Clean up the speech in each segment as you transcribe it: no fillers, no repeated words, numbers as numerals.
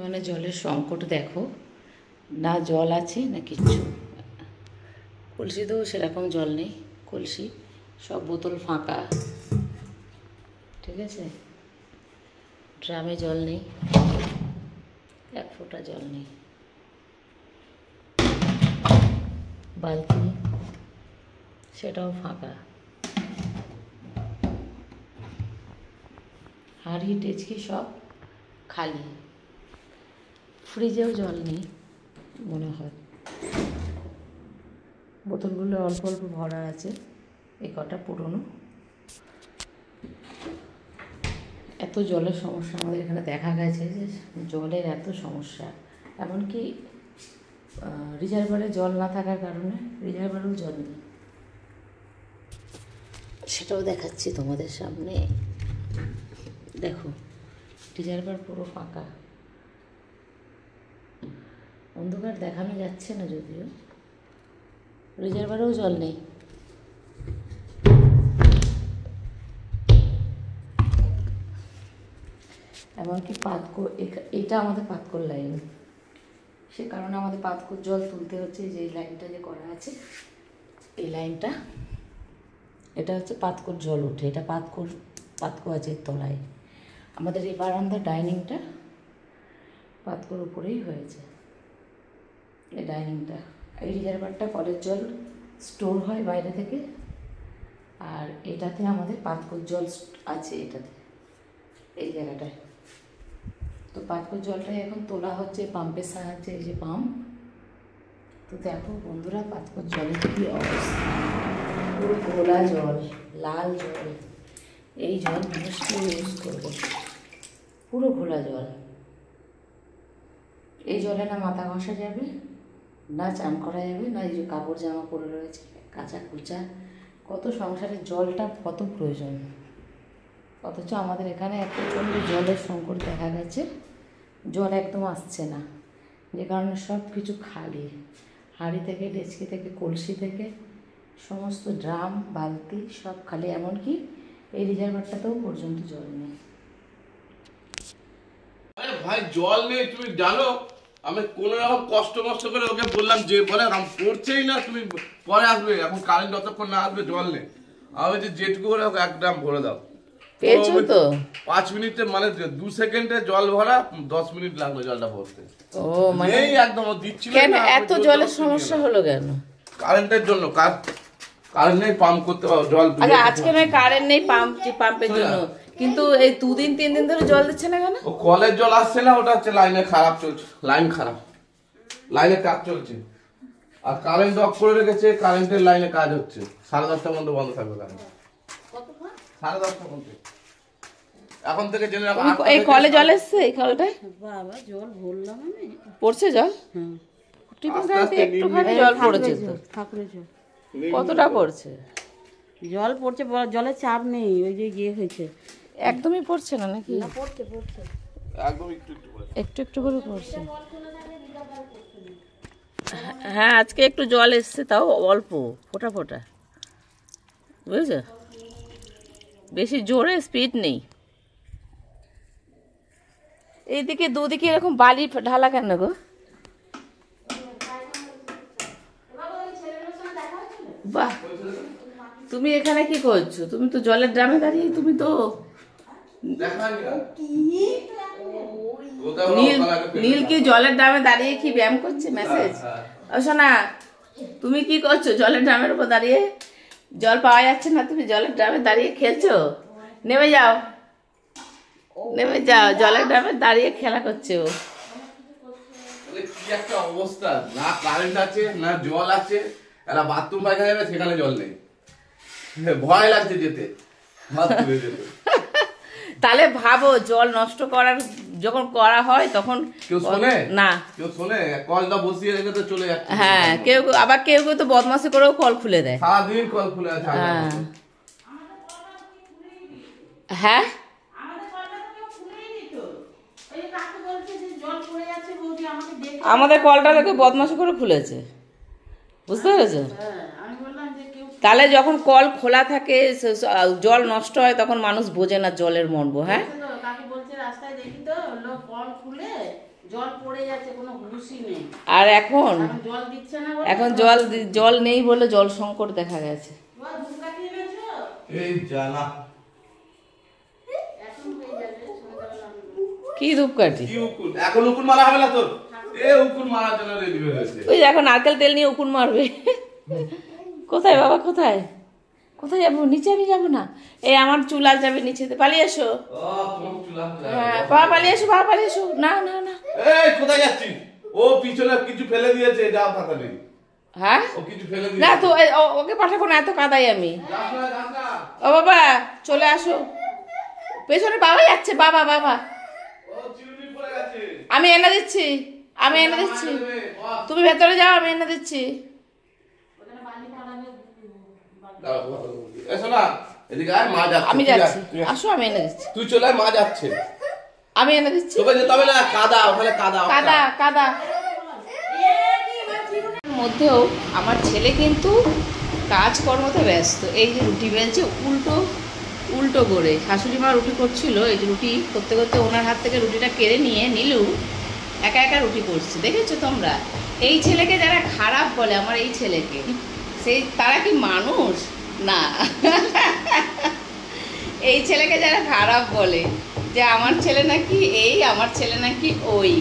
মানে জলের সংকট দেখো, না জল আছে না কিচ্ছু। কলসিতেও সেরকম জল নেই, কলসি সব বোতল ফাঁকা, ঠিক আছে। ড্রামে জল নেই, এক ফোঁটা জল নেই। বালতি সেটাও ফাঁকা। হাঁড়ি ডেচকি সব খালি। ফ্রিজেও জল নেই মনে হয়, বোতলগুলো অল্প অল্প ভরা আছে, এই কটা পুরনো। এত জলের সমস্যা আমাদের এখানে দেখা গেছে যে জলের এত সমস্যা, এমনকি রিজার্ভারে জল না থাকার কারণে রিজার্ভারেও জল নেই, সেটাও দেখাচ্ছি তোমাদের সামনে। দেখো রিজার্ভার পুরো ফাঁকা, অন্ধকার দেখানো যাচ্ছে না যদিও, রিজার্ভারেও জল নেই। এমনকি পাতকুয়ো, এটা আমাদের পাতকুয়োর লাইন, সে কারণে আমাদের পাতকুয়োর জল তুলতে হচ্ছে। যে এই লাইনটা যে করা আছে, এই লাইনটা, এটা হচ্ছে পাতকুয়োর জল ওঠে, এটা পাতকুয়ো আছে তলায়। আমাদের এই বারান্দার ডাইনিংটা পাতকুয়োর উপরেই হয়েছে, এই ডাইনিংটা। এই রিজার্ভারটা কলের জল স্টোর হয় বাইরে থেকে, আর এটাতে আমাদের পাতকুয়োর জল আছে, এটাতে এই জায়গাটায়। তো পাতকুয়োর জলটাই এখন তোলা হচ্ছে পাম্পের সাহায্যে, এই যে পাম্প। তো দেখো বন্ধুরা, পাতকুয়োর জলের কী অবস্থা, পুরো ঘোলা জল, লাল জল। এই জল মানুষ কেউ ইউজ করবে, পুরো ঘোলা জল। এই জলে না মাথা ঘষা যাবে, না চান করা যাবে, না এই যে কাপড় জামা পরে রয়েছে কাঁচা কুচা, কত সংসারের জলটা কত প্রয়োজন। অথচ আমাদের এখানে এত প্রচণ্ড জলের সংকট দেখা গেছে, জল একদম আসছে না, যে কারণে সব কিছু খালি। হাঁড়ি থেকে, ডেচকি থেকে, কলসি থেকে, সমস্ত ড্রাম বালতি সব খালি। এমনকি এই রিজার্ভারটাতেও পর্যন্ত জল নেই। আরে ভাই জল নেই, তুমি জানো আমি কোন রকম কষ্ট করে ওকে বললাম, যে বলে পড়ছেই না, তুমি পরে আসবে, এখন কারেন্ট যতক্ষণ না আসবে জল নেই। আমি যে যেটুকু করে ওকে 1 ড্রাম ভরে দাও। পেয়েছো তো? 5 মিনিটে মানে 2 সেকেন্ডে জল ভরা, 10 মিনিট লাগলো জলটা ভরতে। ও মানে এই একদম দিচ্ছিল কেন না। এত জলের সমস্যা হলো কেন? কারেন্টের জন্য, কারেন্ট নেই, পাম্প করতে পারো জল। আচ্ছা আজকে নয় কারেন্ট নেই, পাম্পের জন্য, কিন্তু এই 2 দিন 3 দিন ধরে জল দিচ্ছে না কেন? ও কলের জল আসছে না, ওটা হচ্ছে লাইনে খারাপ চলছে, লাইন খারাপ, লাইনে কাজ চলছে। আর কারেন্ট অফ করে রেখেছে, কারেন্টের লাইনে কাজ হচ্ছে। 10:30 পর্যন্ত বন্ধ থাকবে কারেন্ট, 10:30 পর্যন্ত। এখন থেকে জেনে রাখো। এই কলে জল এসছে, এই কলটায় বাবা জল ভরলাম আমি, পড়ছে জল। টিফিন খাইতে একটুখানি জল পড়েছে তো, ঠাকুরের জল কতটা পড়ছে? জল পড়ছে, জলের চাপ নেই, ওই যে ইয়ে হয়েছে, একদমই পড়ছে না নাকি? পড়ছে পড়ছে একদম একটু একটু করে, একটু করে পড়ছে। হ্যাঁ আজকে একটু জল এসছে, তাও অল্প ফোঁটা ফোঁটা, বুঝেছো, বেশি জোরে স্পিড নেই। এইদিকে দুদিকে এরকম বালি ঢালা কেন গো? বাহ, তুমি এখানে কি করছো? তুমি তো জলের ড্রামে দাঁড়িয়ে, তুমি তো নীল কি জলের ড্রামে দাঁড়িয়ে কি ব্যায়াম করছে? মেসেজ ও শোনা, তুমি কি করছো জলের ড্রামের উপর দাঁড়িয়ে? জল পাওয়া যাচ্ছে না, তুমি জলের ড্রামে দাঁড়িয়ে খেলছো? নেমে যাও, নেমে যাও, জলের ড্রামে দাঁড়িয়ে খেলা করছে ও। কি একটা অবস্থা, না কারেন্ট আছে না জল আছে। এরা বাথরুম পায়খানা যাবে, সেখানে জল নেই, ভয় লাগছে যেতে, তাহলে ভাবো জল নষ্ট করার যখন করা হয় তখন কেউ শোনে না, কেউ শোনে, কলটা বসিয়ে রেখে তো চলে যাচ্ছে। হ্যাঁ কেউ আবার কেউ তো বদমাশি করেও কল খুলে দেয়, সারাদিন কল খুলে আছে। হ্যাঁ আমাদের কলটা দেখে বদমাশি করে খুলেছে, বুঝতে পেরেছো? তাহলে যখন কল খোলা থাকে, জল নষ্ট হয়, তখন মানুষ বোঝে না জলের মর্ম। হ্যাঁ কাকি বলছে রাস্তায় দেখি তো লোক কল খুলে জল পড়ে যাচ্ছে, কোনো হুঁশই নেই। আর এখন জল দিচ্ছে না বলে এখন জল নেই বলে জল সংকট দেখা গেছে। জল ধূপকাঠি এনেছো? এই জানা এখন হয়ে যাবে সন্ধ্যাবেলা। কি ধূপকাঠি? কি উকুন এখন উকুন মারা হবে না তোর? এ উকুন মারার জন্য রেডি হয়ে গেছে। ওই যে এখন নারকেল তেল নিয়ে উকুন মারবে। কোথায় বাবা, কোথায় কোথায় যাবো? নিচে আমি যাবো না। এই আমার চুল আর যাবে নিচে, পালিয়ে এসো। ও তোমার চুলা। হ্যাঁ বাবা পালিয়ে এসো, বাবা পালিয়ে এসো। না না না। এই কোথায় যাচ্ছিস? ও পিছনে কিছু ফেলে দিয়েছে, যাও তাড়াতাড়ি। হ্যাঁ ও কিছু ফেলে না দিয়েছে। তো ওকে পাঠাবো না, এত কাদাই আমি। যাস না, যাস না। ও বাবা চলে আসো। পেছনে বাবা যাচ্ছে, বাবা বাবা। ও চিরুনি পড়ে গেছে। আমি এনে দিচ্ছি, আমি এনে দিচ্ছি। তুমি ভেতরে যাও, আমি এনে দিচ্ছি। এসো না, এদিকে আয়, মা যাচ্ছে। আমি তুই আয়, যাচ্ছি, তুই আয়। আসো আমি এনে দিচ্ছি। তুই চলে আয়, মা যাচ্ছে। আমি এনে দিচ্ছি। তোকে যেতে হবে না, কাদা ওখানে কাদা। কাদা কাদা মধ্যেও আমার ছেলে কিন্তু কাজকর্মতে ব্যস্ত। এই যে রুটি বেলছে উল্টো উল্টো করে, শাশুড়ি মা রুটি করছিল, এই যে রুটি করতে করতে ওনার হাত থেকে রুটিটা কেড়ে নিয়ে নীলু একা একা রুটি করছে। দেখেছো তোমরা? এই ছেলেকে যারা খারাপ বলে, আমার এই ছেলেকে, সেই তারা কি মানুষ না? এই ছেলেকে যারা খারাপ বলে যে আমার ছেলে নাকি এই, আমার ছেলে নাকি ওই,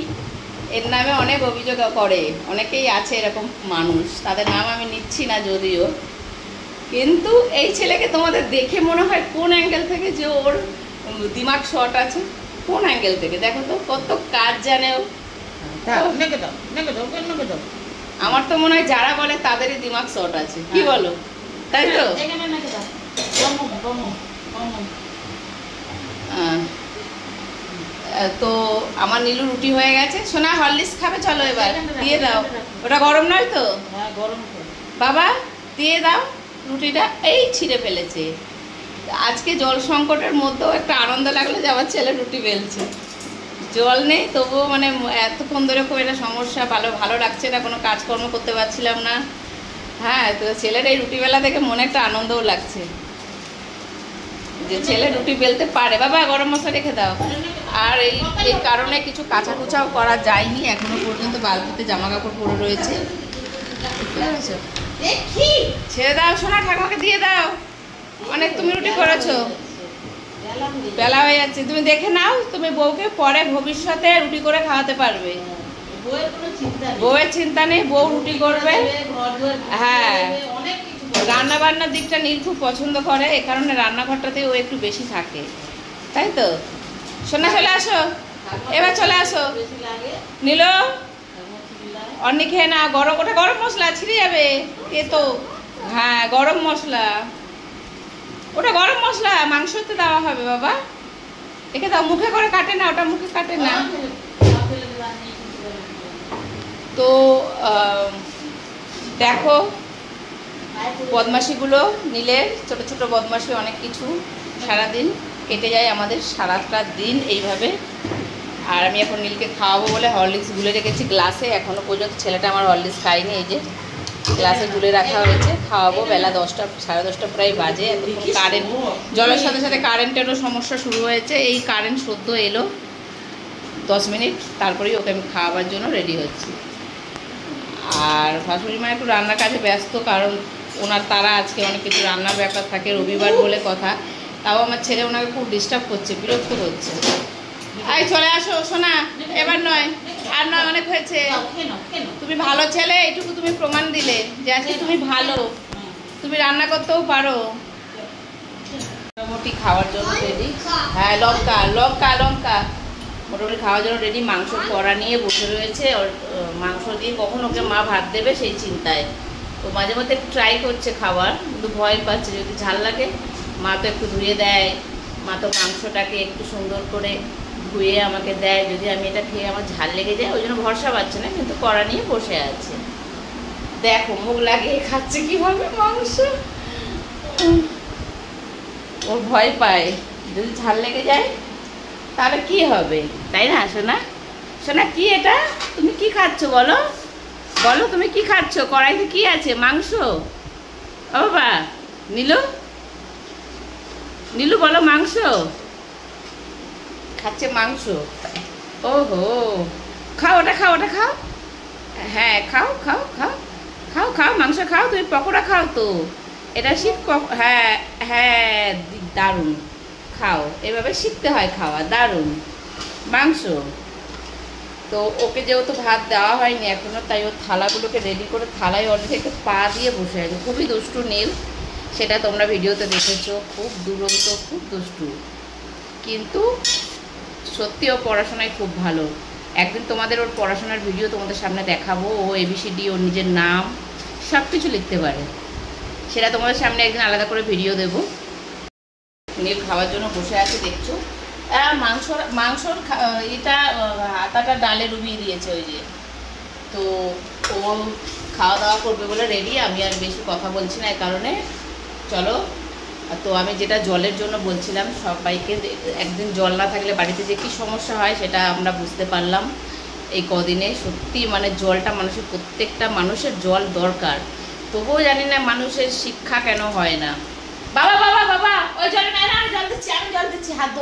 এর নামে অনেক অভিযোগ করে। অনেকেই আছে এরকম মানুষ, তাদের নাম আমি নিচ্ছি না যদিও। কিন্তু এই ছেলেকে তোমাদের দেখে মনে হয় কোন অ্যাঙ্গেল থেকে যে ওর দিমাগ শর্ট আছে। কোন অ্যাঙ্গেল থেকে দেখো তো, কত কাজ জানে ও। আমার তো মনে হয় যারা বলে তাদেরই দিমাগ শর্ট আছে, কি বলো? তাই তো? তো আমার নীলু রুটি হয়ে গেছে। সোনা হরলিক্স খাবে, চলো এবার দিয়ে দাও। ওটা গরম নয় তো? হ্যাঁ গরম করে। বাবা দিয়ে দাও রুটিটা। এই ছিঁড়ে ফেলেছে। আজকে জল সংকটের মধ্যেও একটা আনন্দ লাগলো যে আমার ছেলে রুটি বেলছে। জল নেই তবুও মানে এতক্ষণ ধরে খুব একটা সমস্যা, ভালো লাগছে না, কোনো কাজকর্ম করতে পারছিলাম না। হ্যাঁ, তো ছেলের এই রুটি বেলা দেখে মনে একটা আনন্দও লাগছে যে ছেলে রুটি বেলতে পারে। বাবা গরম মশলা রেখে দাও। আর এই কারণে কিছু কাঁচা কুচাও করা যায়নি এখনো পর্যন্ত, বালতিতে জামা কাপড় পরে রয়েছে। ছেড়ে দাও সোনা, ঠাকুমাকে দিয়ে দাও। অনেক তুমি রুটি করেছো, বেলা হয়ে যাচ্ছে। তুমি দেখে নাও, তুমি বউকে পরে ভবিষ্যতে রুটি করে খাওয়াতে পারবে। বউয়ের চিন্তা নেই, বউ রুটি করবে। হ্যাঁ, রান্না বান্নার দিকটা নীল খুব পছন্দ করে, এ কারণে রান্নাঘরটাতে ও একটু বেশি থাকে, তাই তো? সোনা চলে আসো, এবার চলে আসো। নীল অনেক খেয়ে না, গরম, ওটা গরম মশলা ছিঁড়ে যাবে কে তো। হ্যাঁ গরম মশলা, ওটা গরম মশলা মাংসতে দেওয়া হবে। বাবা একে দাও, মুখে করে কাটে না, ওটা মুখে কাটে না। তো দেখো বদমাশিগুলো নীলের, ছোট ছোট বদমাশি অনেক কিছু সারাদিন কেটে যায় আমাদের, সারাটা দিন এইভাবে। আর আমি এখন নীলকে খাওয়াবো বলে হরলিক্স গুলে রেখেছি গ্লাসে। এখনও পর্যন্ত ছেলেটা আমার হরলিক্স খাইনি, এই যে গ্লাসে গুলে রাখা হয়েছে। খাওয়াবো, বেলা 10টা 10:30 প্রায় বাজে। এখন কারেন্ট, জলের সাথে সাথে কারেন্টেরও সমস্যা শুরু হয়েছে। এই কারেন্ট সদ্য এলো, 10 মিনিট, তারপরেই ওকে আমি খাওয়াবার জন্য রেডি হচ্ছি। আর শাশুড়ি মা একটু রান্নার কাজে ব্যস্ত, কারণ ওনার তারা আজকে অনেক কিছু রান্নার ব্যাপার থাকে, রবিবার বলে কথা। তাও আমার ছেলে ওনাকে খুব ডিস্টার্ব করছে, বিরক্ত করছে। এই চলে আসো সোনা, এবার নয়, আর নয়, অনেক হয়েছে। তুমি ভালো ছেলে, এইটুকু তুমি প্রমাণ দিলে যে আজকে তুমি ভালো, তুমি রান্না করতেও পারো। মোটামুটি খাওয়ার জন্য রেডি। হ্যাঁ লঙ্কা লঙ্কা লঙ্কা মোটামুটি খাওয়ার জন্য রেডি। মাংস কড়া নিয়ে বসে রয়েছে, মাংস দিয়ে কখন ওকে মা ভাত দেবে সেই চিন্তায়। তো মাঝে মধ্যে ট্রাই করছে খাবার, কিন্তু ভয় পাচ্ছে যদি ঝাল লাগে। মা তো একটু ধুয়ে দেয়, মা তো মাংসটাকে একটু সুন্দর করে ধুয়ে আমাকে দেয়, যদি আমি এটা খেয়ে আমার ঝাল লেগে যায়। ওই জন্য ভরসা পাচ্ছে না, কিন্তু কড়া নিয়ে বসে আছে। দেখো মুখ লাগিয়ে খাচ্ছে কীভাবে মাংস। ও ভয় পায় যদি ঝাল লেগে যায় তাহলে কি হবে, তাই না সোনা? সোনা কি এটা, তুমি কি খাচ্ছ বলো? বলো তুমি কি খাচ্ছ? কড়াইতে কি আছে? মাংস? ও বাবা নীলু, নীলু বলো মাংস খাচ্ছে, মাংস। ওহো খাও ওটা খাও, ওটা খাও। হ্যাঁ খাও খাও খাও খাও খাও, মাংস খাও, তুমি পকোড়া খাও তো, এটা হ্যাঁ হ্যাঁ দারুণ, খাও, এভাবে শিখতে হয় খাওয়া, দারুণ মাংস। তো ওকে যেহেতু ভাত দেওয়া হয়নি এখনো, তাই ওর থালাগুলোকে রেডি করে থালায় অর্ধেক পা দিয়ে বসে আছে। খুবই দুষ্টু নীল, সেটা তোমরা ভিডিওতে দেখেছো, খুব দুরন্ত, খুব দুষ্টু, কিন্তু সত্যি ও পড়াশোনায় খুব ভালো। একদিন তোমাদের ওর পড়াশোনার ভিডিও তোমাদের সামনে দেখাবো। ও ABCD, ওর নিজের নাম সব কিছু লিখতে পারে, সেটা তোমাদের সামনে একদিন আলাদা করে ভিডিও দেবো। নীল খাওয়ার জন্য বসে আছে, দেখছো। মাংসর এটা আটাটা ডালে ডুবিয়ে দিয়েছে ওই যে, তো ও খাওয়া দাওয়া করবে বলে রেডি। আমি আর বেশি কথা বলছি না এই কারণে। চলো, তো আমি যেটা জলের জন্য বলছিলাম, সবাইকে একদিন জল না থাকলে বাড়িতে যে কী সমস্যা হয় সেটা আমরা বুঝতে পারলাম এই কদিনে। সত্যি মানে জলটা মানুষের, প্রত্যেকটা মানুষের জল দরকার, তবুও জানি না মানুষের শিক্ষা কেন হয় না। বাবা বাবা বাবা, ওই জল না, আমি জল দিচ্ছি, আমি জল দিচ্ছি, হাত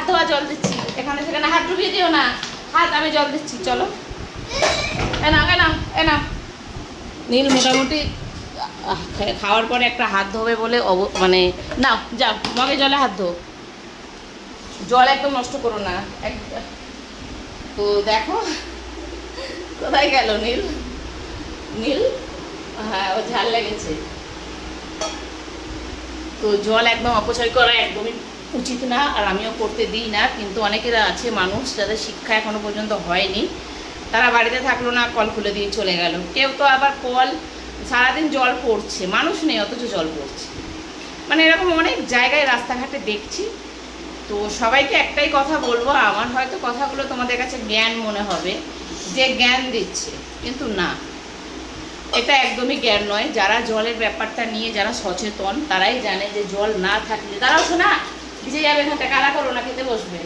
ধোয়া জল দিচ্ছি, এখানে সেখানে হাত ডুবিয়ে দিও না, আমি জল দিচ্ছি। চলো এনা নীল মোটামুটি খাওয়ার পরে একটা হাত ধোবে বলে মানে নাও যাও মগে জলে হাত ধো, জল একদম নষ্ট করো না। তো দেখো কোথায় গেল নীল, হ্যাঁ ও ঝাল লেগেছে। তো জল একদম অপচয় করা একদমই উচিত না, আর আমিও করতে দিই না, কিন্তু অনেকের আছে মানুষ যাদের শিক্ষা এখনো পর্যন্ত হয়নি, তারা বাড়িতে থাকলো না, কল খুলে দিয়ে চলে গেল। কেউ তো আবার কল সারাদিন জল পড়ছে, মানুষ নেই অথচ জল পড়ছে, মানে এরকম অনেক জায়গায় রাস্তাঘাটে দেখছি। তো সবাইকে একটাই কথা বলবো, আমার হয়তো কথাগুলো তোমাদের কাছে জ্ঞান মনে হবে যে জ্ঞান দিচ্ছে, কিন্তু না, এটা একদমই জ্ঞান নয়। যারা জলের ব্যাপারটা নিয়ে যারা সচেতন তারাই জানে যে জল না থাকলে, তারাও শোনা ভিজে যাবে, এখানটা কালা করো না, খেতে বসবে,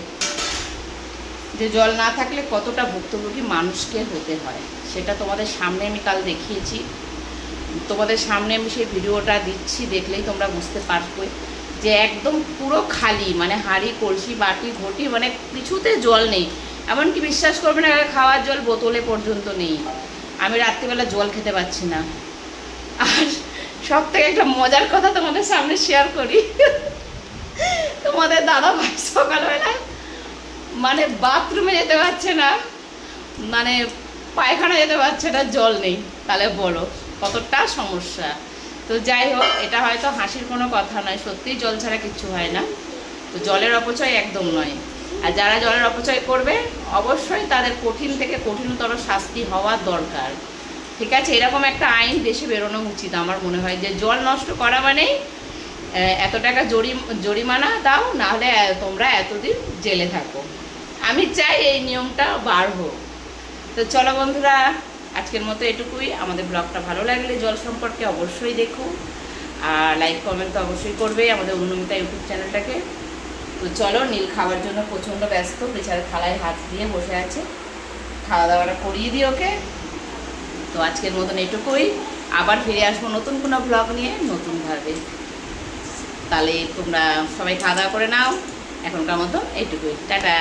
যে জল না থাকলে কতটা ভুক্তভোগী মানুষকে হতে হয়, সেটা তোমাদের সামনে আমি কাল দেখিয়েছি। তোমাদের সামনে আমি সেই ভিডিওটা দিচ্ছি, দেখলেই তোমরা বুঝতে পারবে যে একদম পুরো খালি, মানে হাঁড়ি কলসি বাটি ঘটি মানে কিছুতে জল নেই। এমনকি বিশ্বাস করবে না, খাওয়ার জল বোতলে পর্যন্ত নেই। আমি রাত্রিবেলা জল খেতে পাচ্ছি না। আর সব থেকে একটা মজার কথা তোমাদের সামনে শেয়ার করি, তোমাদের দাদা ভাই সকালবেলা মানে বাথরুমে যেতে পারছে না, মানে পায়খানা যেতে পারছে না, জল নেই। তাহলে বলো কতটা সমস্যা। তো যাই হোক, এটা হয়তো হাসির কোনো কথা নয়, সত্যিই জল ছাড়া কিচ্ছু হয় না। তো জলের অপচয় একদম নয়, আর যারা জলের অপচয় করবে অবশ্যই তাদের কঠিন থেকে কঠিনতর শাস্তি হওয়া দরকার, ঠিক আছে। এরকম একটা আইন দেশে বেরোনো উচিত আমার মনে হয়, যে জল নষ্ট করা মানেই এত টাকা জরিমানা দাও, নাহলে তোমরা এতদিন জেলে থাকো। আমি চাই এই নিয়মটা বার হোক। তো চলো বন্ধুরা, আজকের মতো এটুকুই। আমাদের ব্লগটা ভালো লাগলে জল সম্পর্কে অবশ্যই দেখো, আর লাইক কমেন্ট তো অবশ্যই করবে আমাদের অন্যমিতা ইউটিউব চ্যানেলটাকে। তো চলো, নীল খাওয়ার জন্য প্রচণ্ড ব্যস্ত, বেচারা থালায় হাত দিয়ে বসে আছে, খাওয়া দাওয়াটা করিয়ে দিই ওকে। তো আজকের মতন এটুকুই, আবার ফিরে আসবো নতুন কোনো ব্লগ নিয়ে নতুনভাবে। তাহলে তোমরা সবাই খাওয়া দাওয়া করে নাও, এখনকার মতো এইটুকুই, টাটা।